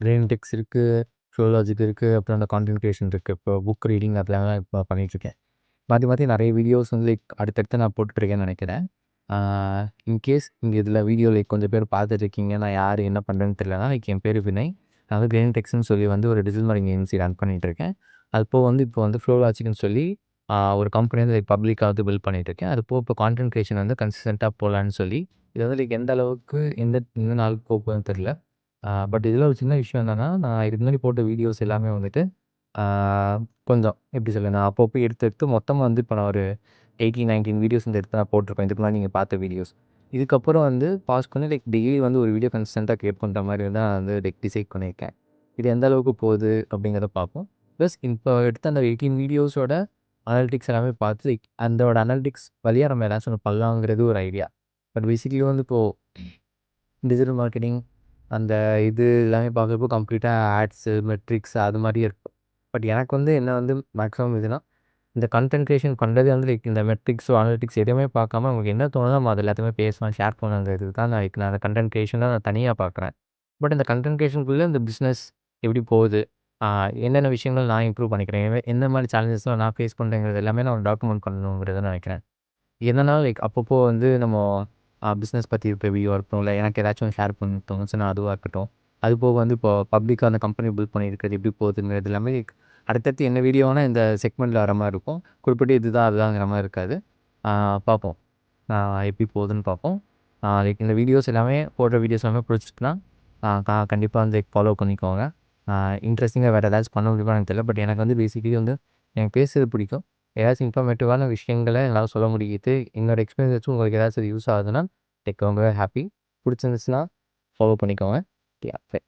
Brain டெக்ஸ் இருக்குது, ஃப்ளோலாஜிக் இருக்குது, அப்புறம் அந்த கான்டென்ட் கிரியேஷன் இருக்குது. இப்போ புக் ரீடிங் அதெல்லாம் இப்போ பண்ணிகிட்ருக்கேன். மாற்றி மாற்றி நிறைய வீடியோஸ் வந்து லைக் அடுத்தடுத்து நான் போட்டுட்ருக்கேன்னு நினைக்கிறேன். இன்கேஸ் நீங்கள் இதில் வீடியோ லைக் கொஞ்சம் பேர் பார்த்துட்ருக்கீங்க, நான் யார் என்ன பண்ணுறேன்னு தெரியலனா, லைக் என் பேர் வினய். நான் வந்து பிரெயின் டெக்ஸ்ன்னு சொல்லி வந்து ஒரு டிஜிட்டல் மார்க்கெட்டிங் ஏஜென்சி ரன் பண்ணிகிட்ருக்கேன். அது போக வந்து இப்போ வந்து ஃப்ளோலாஜிக்னு சொல்லி ஒரு கம்பெனி வந்து லைக் பப்ளிக்காக வந்து பில்ட் பண்ணிகிட்ருக்கேன். அது போக இப்போ கான்டென்ட் கிரியேஷன் வந்து கன்சிஸ்டென்ட்டாக போகலான்னு சொல்லி, இது வந்து லைக் எந்த அளவுக்கு எந்த நாளுக்கு போகுதுன்னு தெரியல. பட் இதில ஒரு சின்ன விஷயம் என்னன்னா, நான் இதுக்கு முன்னாடி போட்ட வீடியோஸ் எல்லாமே வந்துட்டு, ஆ கொஞ்சம் எப்படி சொல்ல, நான் அப்பப்போ எடுத்து எடுத்து மொத்தமா வந்து இப்போ நான் ஒரு 18, 19 வீடியோஸ் வந்து எடுத்து நான் போட்டிருப்பேன். இதுக்கு முன்னாடி நீங்க பார்த்த வீடியோஸ். இதுக்கப்புறம் வந்து பாஸ் பண்ணி லைக் டெய்லி வந்து ஒரு வீடியோ கன்சிஸ்டென்ட்டா கிரியேட் பண்ற மாரி தான் நான் வந்து லைக் டிசைட் பண்ணியிருக்கேன். இது எந்த அளவுக்கு போகுது அப்படிங்கிறத பார்ப்போம். ப்ளஸ் இப்போ எடுத்த அந்த 18 வீடியோஸோட அனலிட்டிக்ஸ் எல்லாமே பார்த்து லைக் அதோட அனலிட்டிக்ஸ் வழியா நம்ம ஏதாச்சும் ஒண்ணு பண்ணலாங்கிறது ஒரு ஐடியா. பட் பேசிக்கலி வந்து இப்போ டிஜிட்டல் மார்க்கெட்டிங் அந்த இது எல்லாமே பார்க்குறப்போ கம்ப்ளீட்டா ஆட்ஸு, மெட்ரிக்ஸ் அது மாரியே இருக்கும். பட் எனக்கு வந்து என்ன வந்து மேக்ஸிமம் இதுனா, இந்த கன்டென்ட் கிரியேஷன் பண்றதே வந்து லைக் இந்த மெட்ரிக்ஸோ, அனலிட்டிக்ஸ் எதுவுமே பார்க்காம உங்களுக்கு என்ன தோணுதோ நம்ம அது எல்லாத்தையுமே பேசலாம், ஷேர் பண்ணலாங்கிறது தான் நான் அந்த கன்டென்ட் கிரியேஷன நான் தனியா பார்க்குறேன். பட் இந்த கன்டென்ட் கிரியேஷனுக்குள்ள இந்த பிசினஸ் எப்படி போகுது? ஆ என்னென்ன விஷயங்கள் நான் இம்ப்ரூவ் பண்ணிக்கிறேன்? எந்த மாரி சேலஞ்சஸ்லாம் நான் ஃபேஸ் பண்றேங்கிறது எல்லாமே நான் டாக்குமெண்ட் பண்ணணுங்கிறத நினைக்கிறேன். என்னன்னா லைக் அப்பப்போ வந்து நம்ம பிஸ்னஸ் பத்தி இப்போ வீடியோ இருக்கட்டும், இல்லை எனக்கு ஏதாச்சும் ஷேர் பண்ண தோணுச்சுன்னா அதுவாக இருக்கட்டும். அது போக வந்து இப்போ பப்ளிக்கா அந்த கம்பெனி பில்ட் பண்ணியிருக்கிறது எப்படி போகுதுங்கிறது எல்லாமே அடுத்தடுத்து என்ன வீடியோ வேணா இந்த செக்மெண்ட்ல வர மாரி இருக்கும். குறிப்பிட்டு இதுதான் அதுதாங்கிற மாரி இருக்காது. பார்ப்போம். எப்படி போகுதுன்னு பார்ப்போம். லைக் இந்த வீடியோஸ் எல்லாமே போடுற வீடியோஸ் எல்லாமே பிடிச்சிருக்குன்னா, கண்டிப்பா வந்து ஃபாலோ பண்ணிக்கோங்க. இன்ட்ரெஸ்டிங்கா வேறு ஏதாச்சும் பண்ண முடியுமான்னு எனக்கு தெரியல. பட் எனக்கு வந்து பேசிக்கலி வந்து எனக்கு பேசுறது பிடிக்கும். ஏதாச்சும் இன்ஃபர்மேட்டிவான விஷயங்கள என்னால சொல்ல முடியுது. என்னோட எக்ஸ்பீரியன்ஸ் வச்சு உங்களுக்கு ஏதாச்சும் யூஸ் ஆகுதுன்னா, ரொம்பவே ஹாப்பி. பிடிச்சிருந்துச்சுன்னா ஃபாலோ பண்ணிக்கோங்க. யாஹ்!